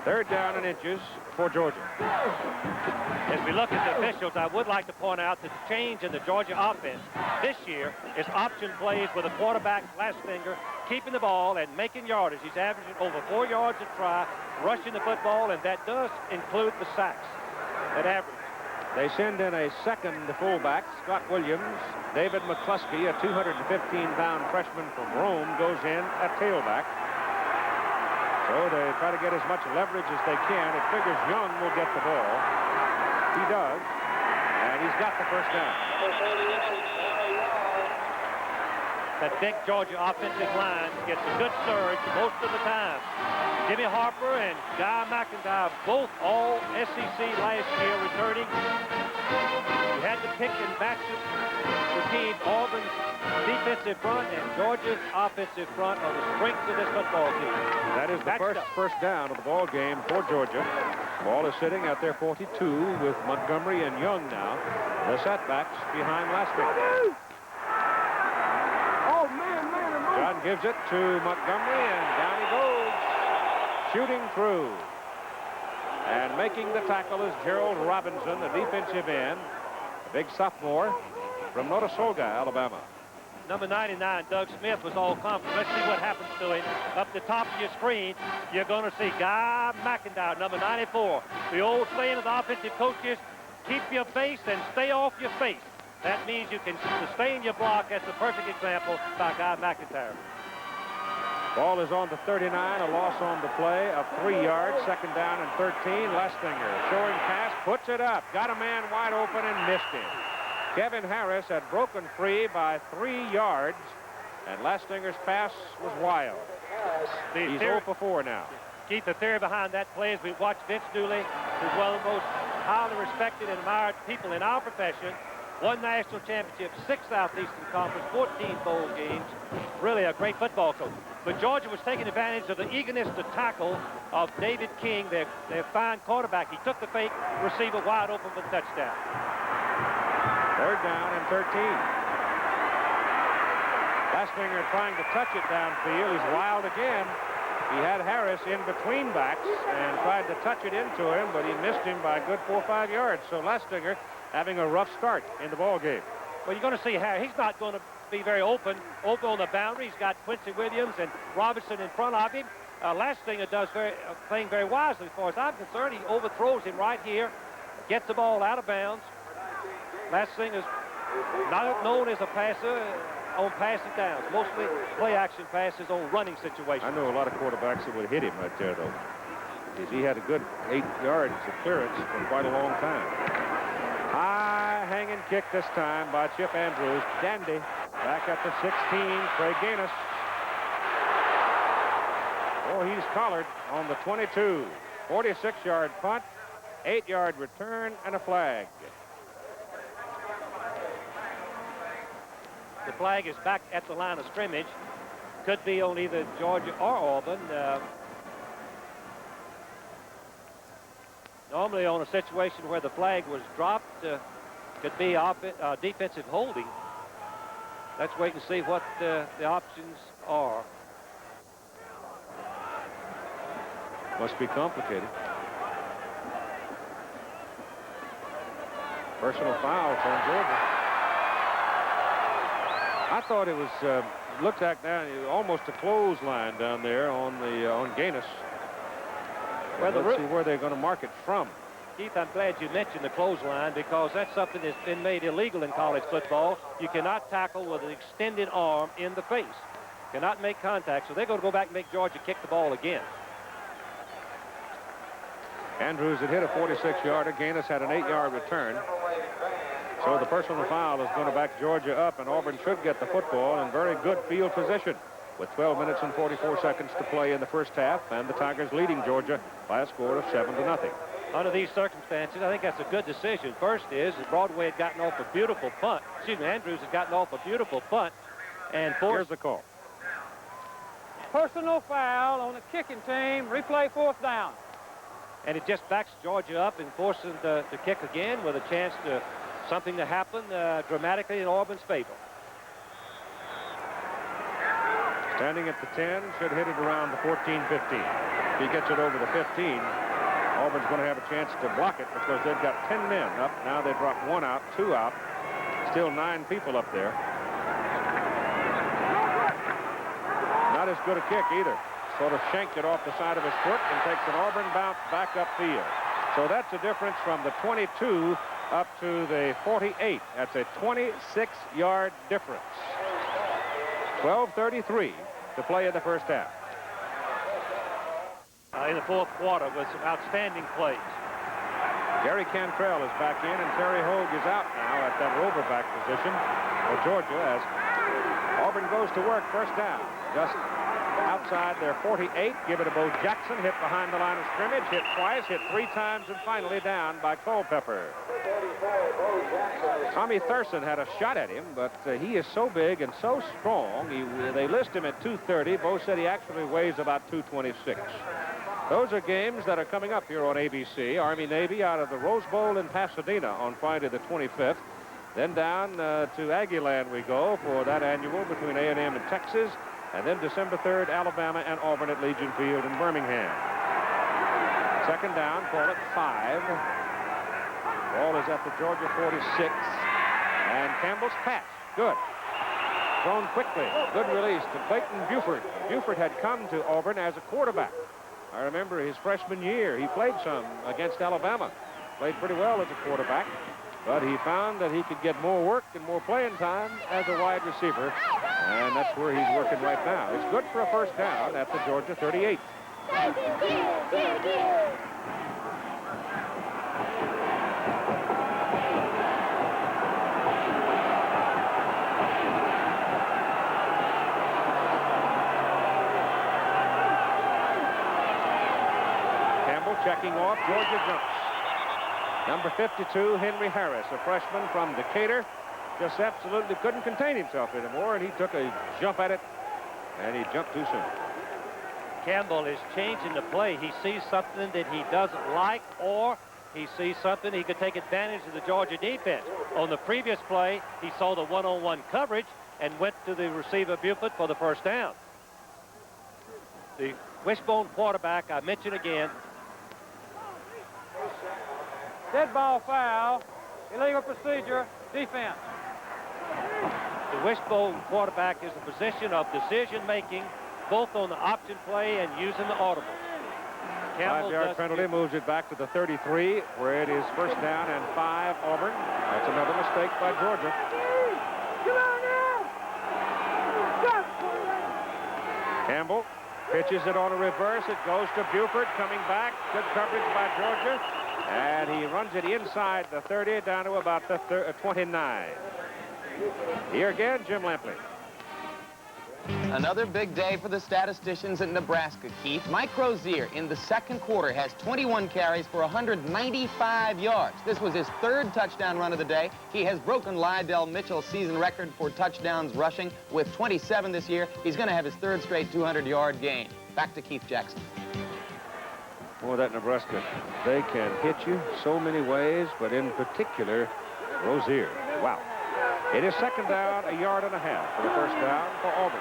Third down and inches for Georgia. As we look at the officials, I would like to point out that the change in the Georgia offense this year is option plays with a quarterback, Lastinger, keeping the ball and making yardage. He's averaging over 4 yards a try, rushing the football, and that does include the sacks at average. They send in a second fullback, Scott Williams. David McCluskey, a 215-pound freshman from Rome, goes in at tailback. So they try to get as much leverage as they can. It figures Young will get the ball. He does, and he's got the first down. That big Georgia offensive line gets a good surge most of the time. Jimmy Harper and Guy McIntyre, both all SEC last year returning. You had to pick and match the team. Auburn's defensive front and Georgia's offensive front are the strengths of this football team. That is the first down of the ball game for Georgia. Ball is sitting at their 42 with Montgomery and Young now. The setbacks behind Lastinger. John gives it to Montgomery, and down he goes, shooting through. And making the tackle is Gerald Robinson, the defensive end, a big sophomore from Notasulga, Alabama. Number 99, Doug Smith, was all confident. Let's see what happens to him. Up the top of your screen, you're going to see Guy McIntyre, number 94. The old saying of the offensive coaches, keep your base and stay off your face. That means you can sustain your block. That's the perfect example by Guy McIntyre. Ball is on the 39, a loss on the play of 3 yards, second down and 13. Lastinger showing pass, puts it up, got a man wide open and missed him. Kevin Harris had broken free by 3 yards, and Lastinger's pass was wild. He's 0 for 4 now. Keith, the theory behind that play is we watched Vince Dooley, who's one of the most highly respected and admired people in our profession. Won national championship, 6 Southeastern Conference, 14 bowl games. Really a great football coach. But Georgia was taking advantage of the eagerness to tackle of David King, their fine quarterback. He took the fake receiver wide open for the touchdown. Third down and 13. Lastinger trying to touch it downfield. He's wild again. He had Harris in between backs and tried to touch it into him, but he missed him by a good 4 or 5 yards. So Lastinger having a rough start in the ball game. Well, you're going to see Harris. He's not going to be very open on the boundary. He's got Quincy Williams and Robinson in front of him. Lastinger does playing very wisely as far as I'm concerned. He overthrows him right here, gets the ball out of bounds. Lastinger's not known as a passer on passing downs, mostly play-action passes on running situations. I know a lot of quarterbacks that would hit him right there, though, because he had a good 8 yards of clearance for quite a long time. High hanging kick this time by Chip Andrews. Dandy back at the 16. Craig Gaines. Oh, he's collared on the 22. 46-yard punt, 8-yard return, and a flag. The flag is back at the line of scrimmage. Could be on either Georgia or Auburn. Normally on a situation where the flag was dropped, could be defensive holding. Let's wait and see what the options are. Must be complicated. Personal foul from Georgia. I thought it was looked like down almost a clothesline down there on Gaines. Well, let's see where they're going to mark it from. Keith, I'm glad you mentioned the clothesline because that's something that's been made illegal in college football. You cannot tackle with an extended arm in the face. Cannot make contact, so they're going to go back and make Georgia kick the ball again. Andrews had hit a 46-yarder. Gaines had an 8-yard return. So the personal foul is going to back Georgia up, and Auburn should get the football in very good field position with 12 minutes and 44 seconds to play in the first half, and the Tigers leading Georgia by a score of 7-0. Under these circumstances, I think that's a good decision. First is that Broadway had gotten off a beautiful punt. Excuse me, Andrews had gotten off a beautiful punt. And here's the call. Personal foul on the kicking team. Replay 4th down. And it just backs Georgia up and forces them to kick again with a chance to something to happen dramatically in Auburn's favor. Standing at the 10, should hit it around the 14-15. If he gets it over the 15, Auburn's going to have a chance to block it because they've got 10 men up. Now they drop 1 out, 2 out. Still 9 people up there. Not as good a kick either. Sort of shanked it off the side of his foot and takes an Auburn bounce back upfield. So that's a difference from the 22 up to the 48. That's a 26-yard difference. 12:33 to play in the first half. In the fourth quarter with some outstanding plays. Gary Cantrell is back in, and Terry Hogue is out now at that roverback position for Georgia as Auburn goes to work. First down, just outside their 48. Give it to Bo Jackson, hit behind the line of scrimmage, hit twice, hit 3 times, and finally down by Culpepper. Tommy Thurston had a shot at him, but he is so big and so strong. They list him at 230. Bo said he actually weighs about 226. Those are games that are coming up here on ABC. Army-Navy out of the Rose Bowl in Pasadena on Friday the 25th. Then down to Aggieland we go for that annual between A&M and Texas. And then December 3rd, Alabama and Auburn at Legion Field in Birmingham. Second down, call it 5. Ball is at the Georgia 46. And Campbell's pass, good. Thrown quickly, good release to Clayton Buford. Buford had come to Auburn as a quarterback. I remember his freshman year, he played some against Alabama. Played pretty well as a quarterback, but he found that he could get more work and more playing time as a wide receiver, and that's where he's working right now. It's good for a first down at the Georgia 38. Checking off, Georgia jumps. Number 52, Henry Harris, a freshman from Decatur, just absolutely couldn't contain himself anymore, and he took a jump at it, and he jumped too soon. Campbell is changing the play. He sees something that he doesn't like, or he sees something he could take advantage of the Georgia defense. On the previous play, he saw the one-on-one coverage and went to the receiver Buford for the first down. The wishbone quarterback, I mentioned again, Dead ball foul, illegal procedure, defense. The wishbone quarterback is a position of decision-making, both on the option play and using the audible. 5-yard penalty moves it back to the 33, where it is first down and 5 Auburn. That's another mistake by Georgia. Campbell pitches it on a reverse. It goes to Buford coming back. Good coverage by Georgia. And he runs it inside the 30 down to about the 29. Here again, Jim Lampley. Another big day for the statisticians at Nebraska, Keith. Mike Rozier in the second quarter has 21 carries for 195 yards. This was his 3rd touchdown run of the day. He has broken Lydell Mitchell's season record for touchdowns rushing with 27 this year. He's going to have his 3rd straight 200-yard game. Back to Keith Jackson. Boy, that Nebraska, they can hit you so many ways, but in particular, Rozier. Wow. It is second down, 1.5 yards for the first down for Auburn.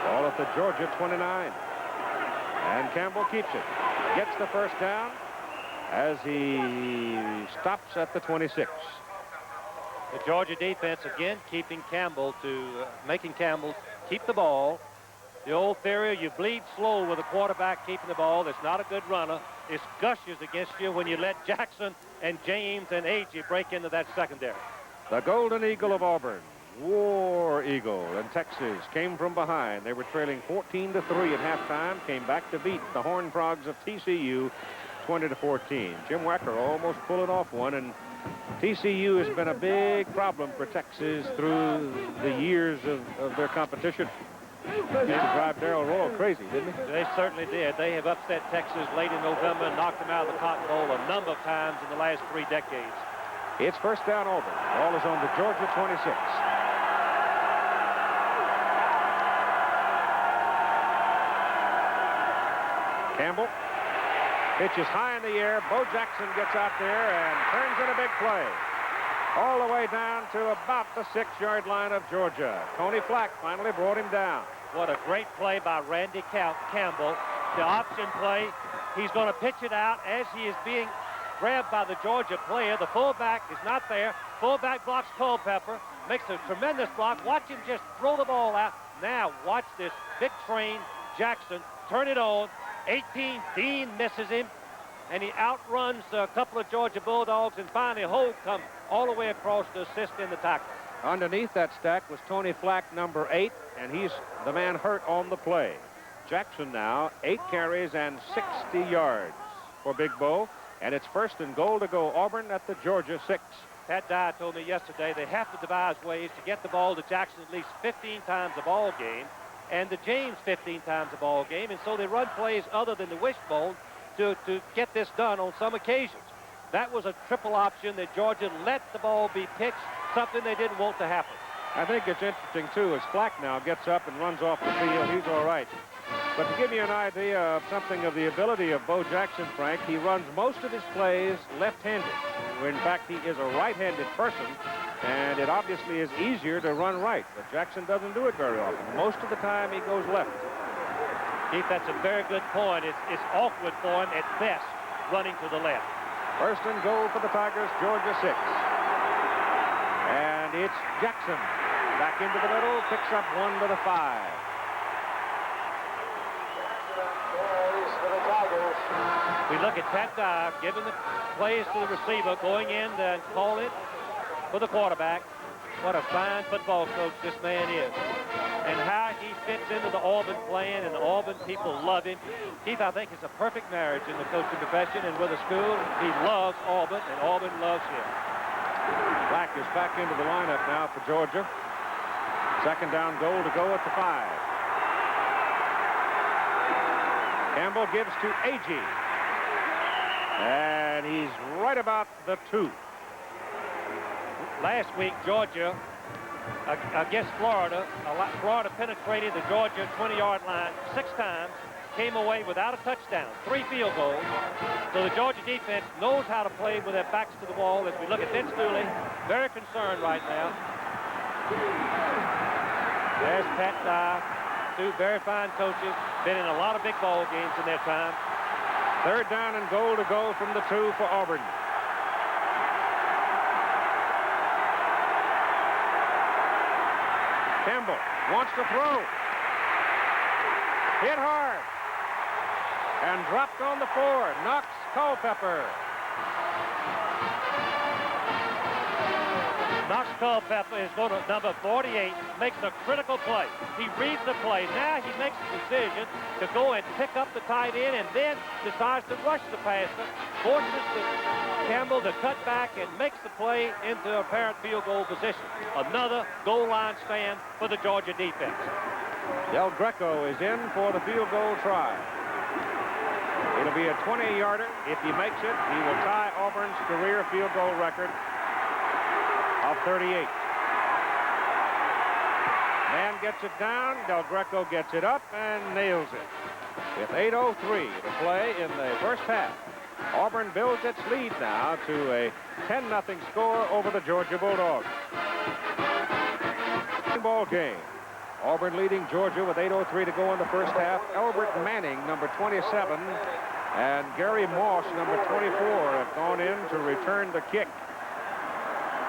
Ball at the Georgia 29. And Campbell keeps it. Gets the first down as he stops at the 26. The Georgia defense, again, keeping Campbell making Campbell keep the ball. The old theory, you bleed slow with a quarterback keeping the ball that's not a good runner. It gushes against you when you let Jackson and James and A.J. break into that secondary. The Golden Eagle of Auburn, War Eagle in Texas, came from behind. They were trailing 14-3 at halftime, came back to beat the Horned Frogs of TCU 20-14. Jim Wacker almost pulling off one, and TCU has been a big problem for Texas through the years of their competition. He used to drive Darrell Royal crazy, didn't he? They certainly did. They have upset Texas late in November and knocked them out of the Cotton Bowl a number of times in the last 3 decades. It's first down Auburn. Ball is on the Georgia 26. Campbell pitches high in the air. Bo Jackson gets out there and turns in a big play. All the way down to about the 6-yard line of Georgia. Tony Flack finally brought him down. What a great play by Randy Campbell. the option play. He's going to pitch it out as he is being grabbed by the Georgia player. The fullback is not there. Fullback blocks Culpepper, makes a tremendous block. Watch him just throw the ball out. Now watch this big train, Jackson, turn it on. 18, Dean misses him, and he outruns a couple of Georgia Bulldogs, and finally Hogue comes all the way across to assist in the tackle. Underneath that stack was Tony Flack, number 8, and he's the man hurt on the play. Jackson now 8 carries and 60 yards for Big Bo, and it's 1st and goal to go Auburn at the Georgia 6. Pat Dye told me yesterday they have to devise ways to get the ball to Jackson at least 15 times a ball game, and to James 15 times a ball game, and so they run plays other than the wishbone to get this done on some occasions. That was a triple option that Georgia let the ball be pitched, something they didn't want to happen. I think it's interesting, too, as Flack now gets up and runs off the field. He's all right. But to give you an idea of something of the ability of Bo Jackson, Frank, he runs most of his plays left-handed. In fact, he is a right-handed person, and it obviously is easier to run right. But Jackson doesn't do it very often. Most of the time, he goes left. Keith, that's a very good point. It's awkward for him at best, running to the left. 1st and goal for the Tigers, Georgia 6. And it's Jackson. Back into the middle, picks up 1 to the 5. We look at Pat Dye giving the plays to the receiver, going in and call it for the quarterback. What a fine football coach this man is. And how he fits into the Auburn plan, and the Auburn people love him. Keith, I think it's a perfect marriage in the coaching profession and with the school. He loves Auburn, and Auburn loves him. Black is back into the lineup now for Georgia. 2nd down goal to go at the 5. Campbell gives to Agee. And he's right about the 2. Last week, Georgia against Florida, Florida penetrated the Georgia 20-yard line 6 times, came away without a touchdown, 3 field goals. So the Georgia defense knows how to play with their backs to the wall. As we look at Vince Dooley, very concerned right now. There's Pat Dye, 2 very fine coaches, been in a lot of big ball games in their time. 3rd down and goal to go from the 2 for Auburn. Campbell wants to throw. Hit hard. And dropped on the 4. Knocks Culpepper. Knox Culpepper is going to number 48, makes a critical play. He reads the play. Now he makes the decision to go and pick up the tight end, and then decides to rush the passer, forces Campbell to cut back and makes the play into apparent field goal position. Another goal line stand for the Georgia defense. Del Greco is in for the field goal try. It'll be a 20-yarder. If he makes it, he will tie Auburn's career field goal record of 38. Man gets it down. Del Greco gets it up and nails it. With 8:03 to play in the first half, Auburn builds its lead now to a 10-0 score over the Georgia Bulldogs. Ball game. Auburn leading Georgia with 8:03 to go in the first half. Albert Manning, number 27, and Gary Moss, number 24, have gone in to return the kick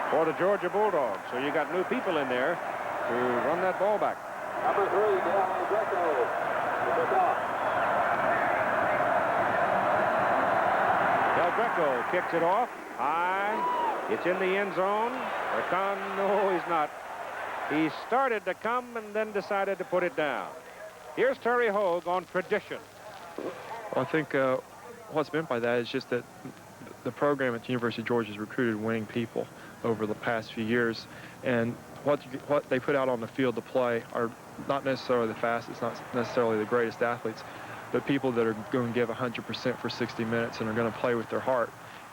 for the Georgia Bulldogs. So you got new people in there to run that ball back. Number 3, Del Greco. Del Greco kicks it off high. It's in the end zone. No, he's not. He started to come and then decided to put it down. Here's Terry Hogue on tradition. Well, I think what's meant by that is just that the program at the University of Georgia has recruited winning people over the past few years, and what they put out on the field to play are not necessarily the fastest, not necessarily the greatest athletes, but people that are going to give 100% for 60 minutes and are going to play with their heart.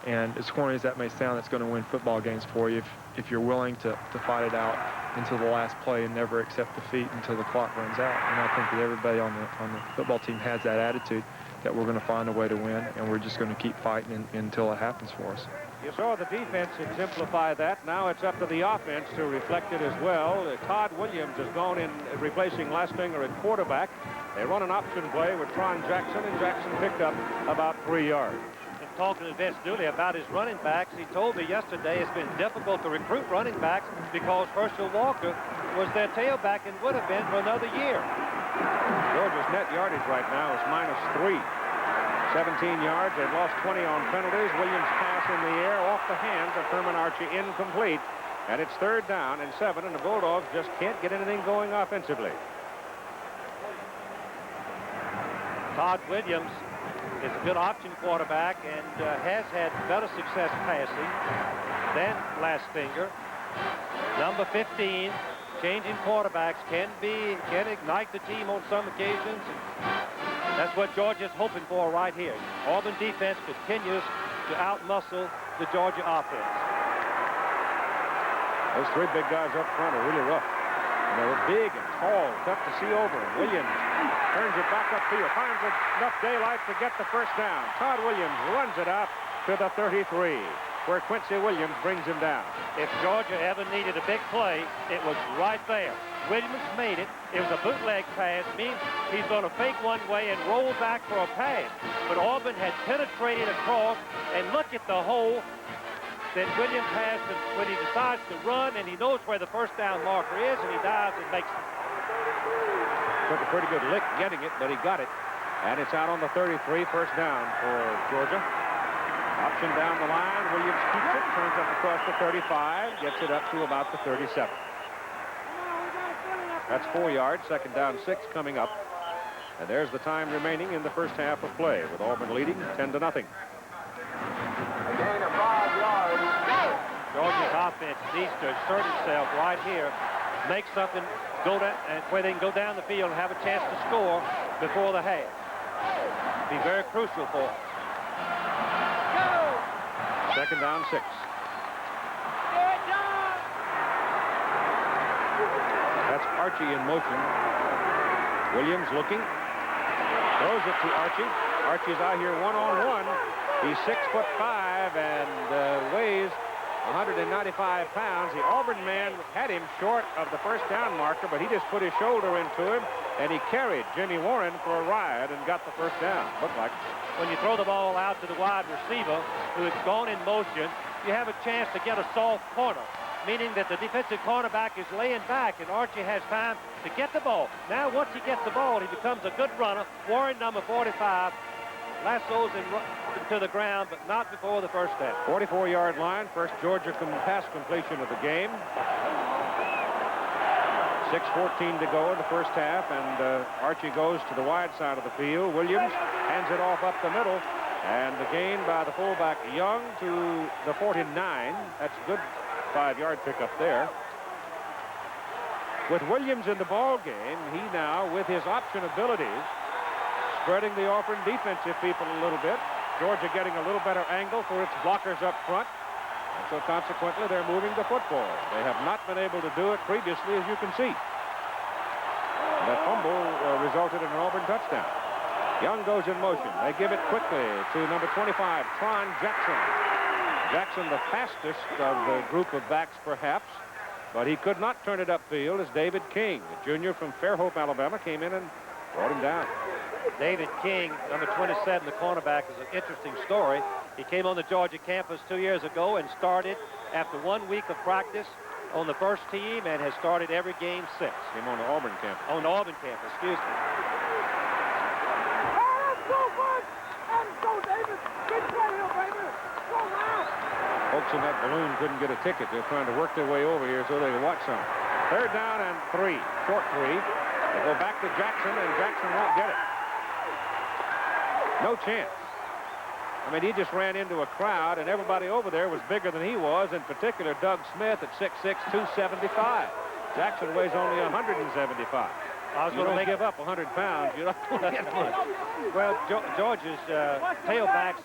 And as corny as that may sound, it's going to win football games for you if you're willing to fight it out until the last play and never accept defeat until the clock runs out. And I think that everybody on the football team has that attitude. that we're going to find a way to win, and we're just going to keep fighting until it happens for us. You saw the defense exemplify that. Now it's up to the offense to reflect it as well. Todd Williams has gone in replacing Lastinger at quarterback. They run an option play with Tron Jackson, and Jackson picked up about 3 yards. And talking to Vince Dooley about his running backs, he told me yesterday it's been difficult to recruit running backs because Herschel Walker was their tailback and would have been for another year. Georgia's net yardage right now is -3. 17 yards. They've lost 20 on penalties. Williams' pass in the air off the hands of Herman Archie, incomplete. And it's 3rd down and 7, and the Bulldogs just can't get anything going offensively. Todd Williams is a good option quarterback and has had better success passing than Lastinger. Number 15, changing quarterbacks can ignite the team on some occasions. That's what Georgia's hoping for right here. Auburn defense continues to outmuscle the Georgia offense. Those 3 big guys up front are really rough. And they were big and tall, tough to see over. And Williams turns it back upfield, finds enough daylight to get the first down. Todd Williams runs it out to the 33, where Quincy Williams brings him down. If Georgia ever needed a big play, it was right there. Williams made it. It was a bootleg pass, means he's going to fake one way and roll back for a pass. But Auburn had penetrated across, and look at the hole that Williams has when he decides to run, and he knows where the first down marker is, and he dives and makes it. Took a pretty good lick getting it, but he got it. And it's out on the 33, first down for Georgia. Option down the line. Williams keeps it, turns up across the 35, gets it up to about the 37. That's 4 yards, 2nd down, 6 coming up. And there's the time remaining in the first half of play, with Auburn leading 10-0. A gain of 5 yards. Georgia's offense needs to assert itself right here, make something go down, and where they can go down the field and have a chance to score before the half. Be very crucial for them. 2nd down, 6. That's Archie in motion. Williams looking. Throws it to Archie. Archie's out here one-on-one. He's 6'5" and weighs 195 pounds. The Auburn man had him short of the first down marker, but he just put his shoulder into him, and he carried Jimmy Warren for a ride and got the first down. Looked like. When you throw the ball out to the wide receiver who has gone in motion, you have a chance to get a soft corner, meaning that the defensive cornerback is laying back, and Archie has time to get the ball. Now, once he gets the ball, he becomes a good runner. Warren, number 45, lassos him to the ground, but not before the first down. 44-yard line, first Georgia pass completion of the game. 6:14 to go in the first half, and Archie goes to the wide side of the field. Williams hands it off up the middle, and the gain by the fullback Young to the 49. That's a good 5-yard pickup there. With Williams in the ball game, he now, with his option abilities, spreading the Auburn defensive people a little bit. Georgia getting a little better angle for its blockers up front. And so consequently, they're moving the football. They have not been able to do it previously, as you can see. And that fumble resulted in an Auburn touchdown. Young goes in motion. They give it quickly to number 25, Tron Jackson. Jackson, the fastest of the group of backs, perhaps, but he could not turn it upfield as David King, the junior from Fairhope, Alabama, came in and brought him down. David King, number 27, the cornerback, is an interesting story. He came on the Georgia campus 2 years ago and started after 1 week of practice on the first team and has started every game since. Came on the Auburn campus. On the Auburn campus, excuse me. Folks in that balloon couldn't get a ticket. They're trying to work their way over here so they can watch some. 3rd down and 3, short 3. They go back to Jackson, and Jackson won't get it. No chance. I mean, he just ran into a crowd, and everybody over there was bigger than he was, in particular Doug Smith at 6'6", 275. Jackson weighs only 175. I was going to give up 100 pounds. You're not going to get much. Well, Georgia's tailbacks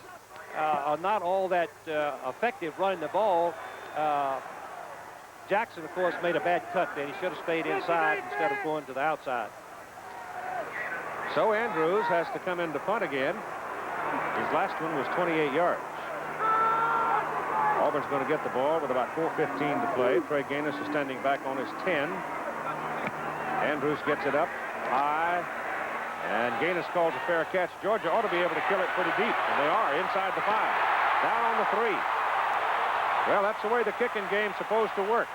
are not all that effective running the ball. Jackson, of course, made a bad cut there. He should have stayed inside instead of going to the outside. So Andrews has to come in to punt again. His last one was 28 yards. Auburn's going to get the ball with about 4:15 to play. Trey Gaines is standing back on his 10. Andrews gets it up high, and Gaines calls a fair catch. Georgia ought to be able to kill it pretty deep, and they are inside the 5. Down on the 3. Well, that's the way the kicking game's supposed to work.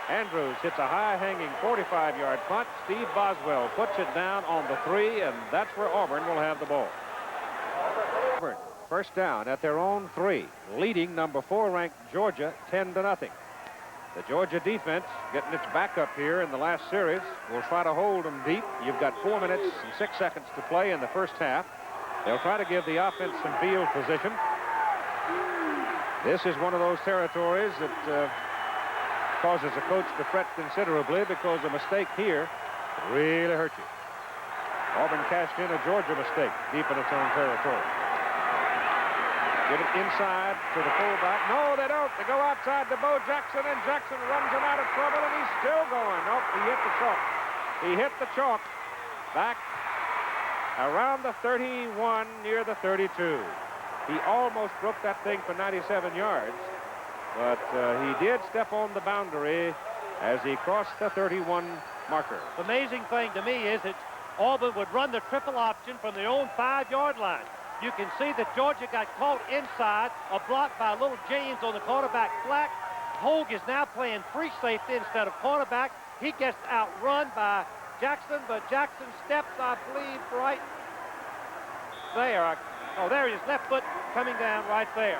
Andrews hits a high-hanging 45-yard punt. Steve Boswell puts it down on the 3, and that's where Auburn will have the ball. Auburn, first down at their own 3, leading number 4 ranked Georgia 10-0. The Georgia defense getting its back up here in the last series will try to hold them deep. You've got 4 minutes and 6 seconds to play in the first half. They'll try to give the offense some field position. This is one of those territories that causes a coach to fret considerably, because a mistake here really hurt you. Auburn cashed in a Georgia mistake deep in its own territory. Give it inside to the fullback. No, they don't. They go outside to Bo Jackson, and Jackson runs him out of trouble, and he's still going. Nope, he hit the chalk. He hit the chalk back around the 31, near the 32. He almost broke that thing for 97 yards, but he did step on the boundary as he crossed the 31 marker. The amazing thing to me is that Auburn would run the triple option from their own 5-yard line. You can see that Georgia got caught inside, a block by little James on the quarterback flat. Hogue is now playing free safety instead of cornerback. He gets outrun by Jackson, but Jackson steps, I believe, right there. Oh, there he is, left foot coming down right there.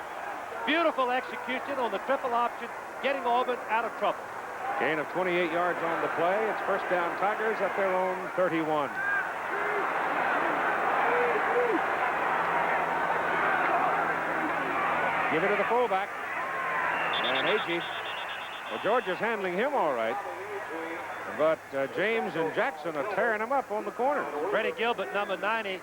Beautiful execution on the triple option, getting Auburn out of trouble. Gain of 28 yards on the play. It's first down Tigers at their own 31. Give it to the fullback. And Agee. Well, Georgia's handling him all right. But James and Jackson are tearing him up on the corner. Freddie Gilbert, number 90,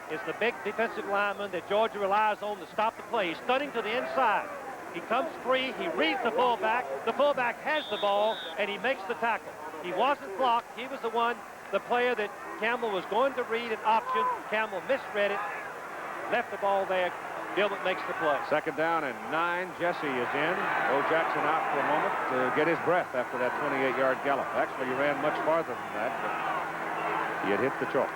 is the big defensive lineman that Georgia relies on to stop the play. He's stunning to the inside. He comes free. He reads the fullback. The fullback has the ball, and he makes the tackle. He wasn't blocked. He was the player that Campbell was going to read an option. Campbell misread it, left the ball there. Gilbert makes the play. Second down and 9. Jesse is in. Bo Jackson out for a moment to get his breath after that 28-yard gallop. Actually, he ran much farther than that, but he had hit the chalk.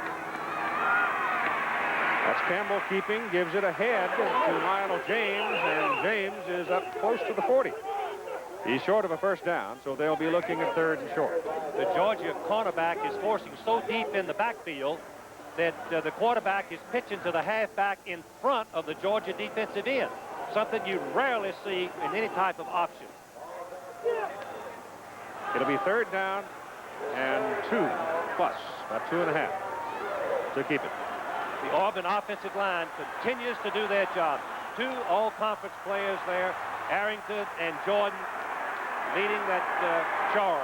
That's Campbell keeping, gives it ahead to Lionel James, and James is up close to the 40. He's short of a first down, so they'll be looking at 3rd and short. The Georgia cornerback is forcing so deep in the backfield that the quarterback is pitching to the halfback in front of the Georgia defensive end, something you rarely see in any type of option. It'll be 3rd down and 2 plus, about 2.5 to keep it. The Auburn offensive line continues to do their job. 2 all-conference players there, Arrington and Jordan, leading that charge.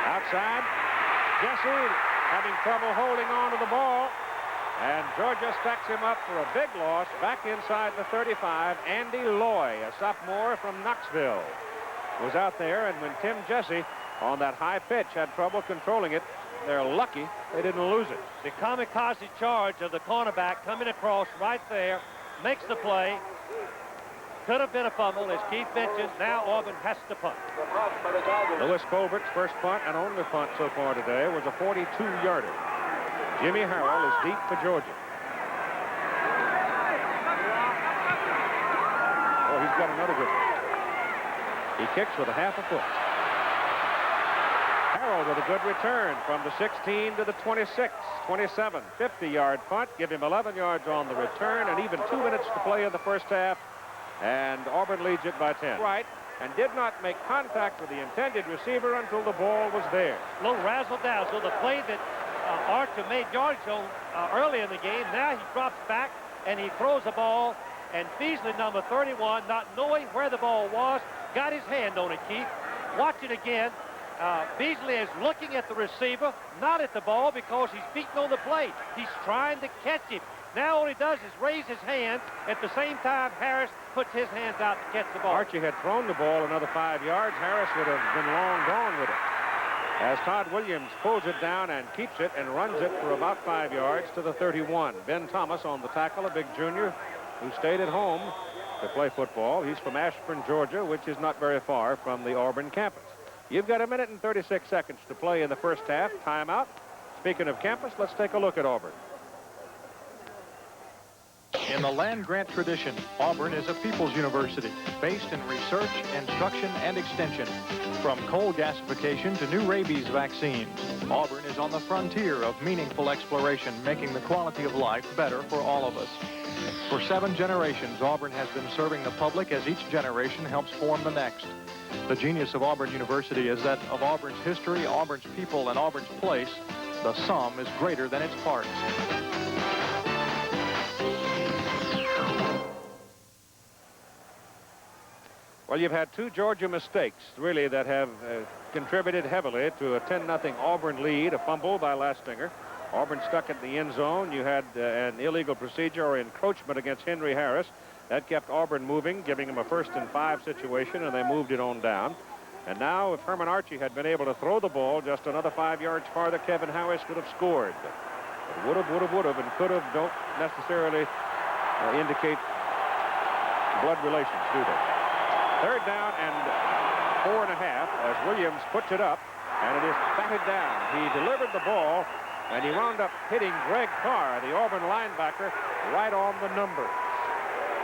Outside, Jesse having trouble holding on to the ball, and Georgia stacks him up for a big loss back inside the 35. Andy Loy, a sophomore from Knoxville, was out there, and when Tim Jesse on that high pitch had trouble controlling it, they're lucky they didn't lose it. The kamikaze charge of the cornerback coming across right there, makes the play. Could have been a fumble, as Keith mentioned. Now Auburn has to punt. Lewis Colbert's first punt and only punt so far today was a 42-yarder. Jimmy Harrell is deep for Georgia. Oh, he's got another good one. He kicks with a half a foot. Harrell with a good return from the 16 to the 26, 27, 50-yard punt. Give him 11 yards on the return, and even 2 minutes to play in the first half. And Auburn leads it by 10. Right, and did not make contact with the intended receiver until the ball was there. A little razzle-dazzle. The play that Archer made yards on early in the game, now he drops back and he throws the ball, and Beasley, number 31, not knowing where the ball was, got his hand on it, Keith. Watch it again. Beasley is looking at the receiver, not at the ball, because he's beating on the plate. He's trying to catch him. Now all he does is raise his hands. At the same time, Harris puts his hands out to catch the ball. Archie had thrown the ball another 5 yards. Harris would have been long gone with it. as Todd Williams pulls it down and keeps it and runs it for about 5 yards to the 31. Ben Thomas on the tackle, a big junior who stayed at home to play football. He's from Ashburn, Georgia, which is not very far from the Auburn campus. You've got 1 minute and 36 seconds to play in the first half. Timeout. Speaking of campus, let's take a look at Auburn. In the land-grant tradition, Auburn is a people's university based in research, instruction, and extension. From coal gasification to new rabies vaccines, Auburn is on the frontier of meaningful exploration, making the quality of life better for all of us. For 7 generations, Auburn has been serving the public as each generation helps form the next. The genius of Auburn University is that of Auburn's history, Auburn's people, and Auburn's place, the sum is greater than its parts. Well, you've had 2 Georgia mistakes, really, that have contributed heavily to a 10-0 Auburn lead, a fumble by Lastinger. Auburn stuck in the end zone. You had an illegal procedure or encroachment against Henry Harris. That kept Auburn moving, giving them a 1st and 5 situation, and they moved it on down. And now, if Herman Archie had been able to throw the ball just another 5 yards farther, Kevin Harris could have scored. But would have, and could have don't necessarily indicate blood relations, do they? 3rd down and 4.5 as Williams puts it up, and it is batted down. He delivered the ball, and he wound up hitting Greg Carr, the Auburn linebacker, right on the numbers.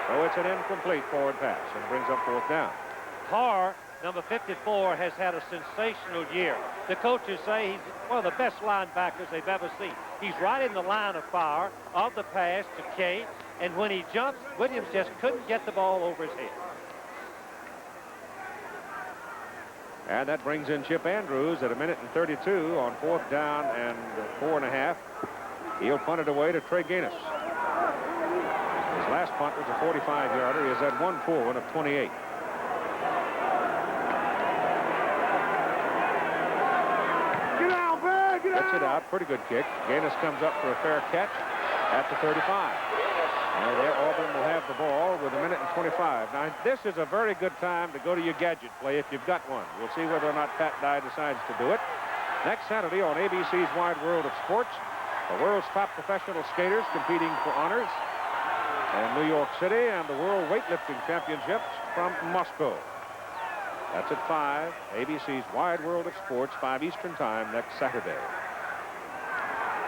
So it's an incomplete forward pass and brings up 4th down. Carr, number 54, has had a sensational year. The coaches say he's one of the best linebackers they've ever seen. He's right in the line of fire of the pass to Kay, and when he jumps, Williams just couldn't get the ball over his head. And that brings in Chip Andrews at 1 minute and 32 on 4th down and 4.5. He'll punt it away to Trey Gaines. His last punt was a 45-yarder. He has had 1 full one of 28. Get out, man! Get Gets it out. Pretty good kick. Gaines comes up for a fair catch at the 35. And there Auburn will have the ball with 1 minute and 25. Now, this is a very good time to go to your gadget play if you've got one. We'll see whether or not Pat Dye decides to do it. Next Saturday on ABC's Wide World of Sports, the world's top professional skaters competing for honors in New York City and the World Weightlifting Championships from Moscow. That's at 5. ABC's Wide World of Sports, 5 Eastern Time next Saturday.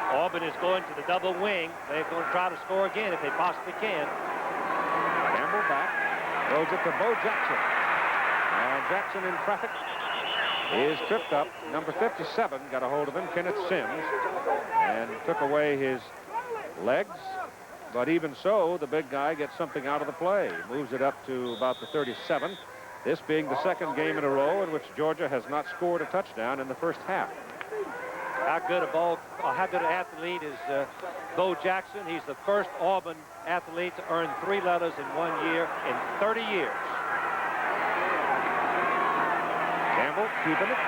Auburn is going to the double wing. They're going to try to score again if they possibly can. Campbell back. Throws it to Bo Jackson. And Jackson in traffic is tripped up. Number 57 got a hold of him, Kenneth Sims, and took away his legs. But even so, the big guy gets something out of the play. Moves it up to about the 37. This being the 2nd game in a row in which Georgia has not scored a touchdown in the first half. How good an athlete is Bo Jackson. He's the first Auburn athlete to earn 3 letters in 1 year in 30 years. Campbell keeping it.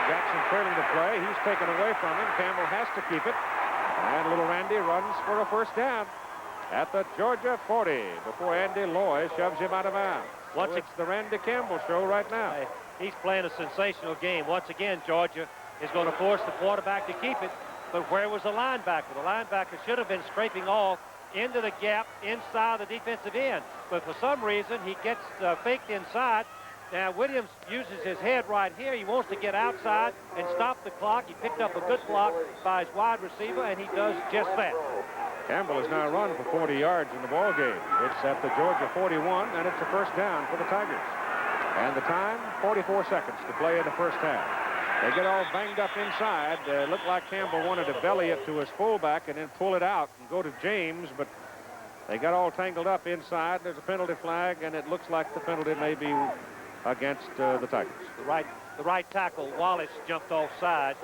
Jackson trailing the play. He's taken away from him. Campbell has to keep it. And little Randy runs for a 1st down at the Georgia 40 before Andy Loy shoves him out of bounds. So it's the Randy Campbell show right now. He's playing a sensational game. Once again, Georgia is going to force the quarterback to keep it. But where was the linebacker? The linebacker should have been scraping off into the gap inside the defensive end. But for some reason, he gets faked inside. Now, Williams uses his head right here. He wants to get outside and stop the clock. He picked up a good block by his wide receiver, and he does just that. Campbell has now run for 40 yards in the ball game. It's at the Georgia 41, and it's a 1st down for the Tigers. And the time, 44 seconds to play in the first half. They get all banged up inside. Looked like Campbell wanted to belly it to his fullback and then pull it out and go to James, but they got all tangled up inside. There's a penalty flag, and it looks like the penalty may be against the Tigers. The right tackle, Wallace, jumped offside.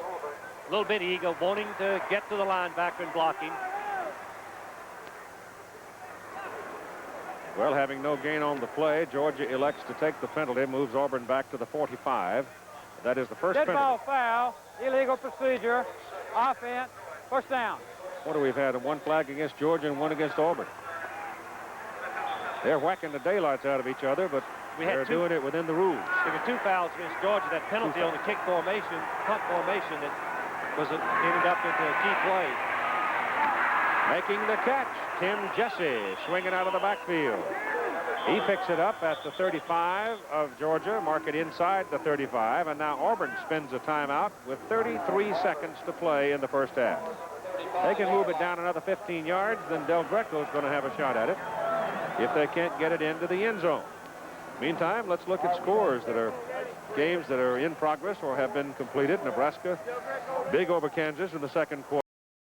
A little bit eager, wanting to get to the linebacker and block him. Well, having no gain on the play, Georgia elects to take the penalty, moves Auburn back to the 45. That is the first Dead penalty. ball foul, illegal procedure, offense, 1st down. What do we've had? 1 flag against Georgia and 1 against Auburn. They're whacking the daylights out of each other, but We had They're doing it within the rules. There were 2 fouls against Georgia. That penalty on the kick formation, punt formation, that ended up into a key play. Making the catch, Tim Jesse, swinging out of the backfield. He picks it up at the 35 of Georgia, mark it inside the 35, and now Auburn spins a timeout with 33 seconds to play in the first half. They can move it down another 15 yards, then Del Greco's going to have a shot at it if they can't get it into the end zone. Meantime, let's look at scores that are games that are in progress or have been completed. Nebraska big over Kansas in the second quarter.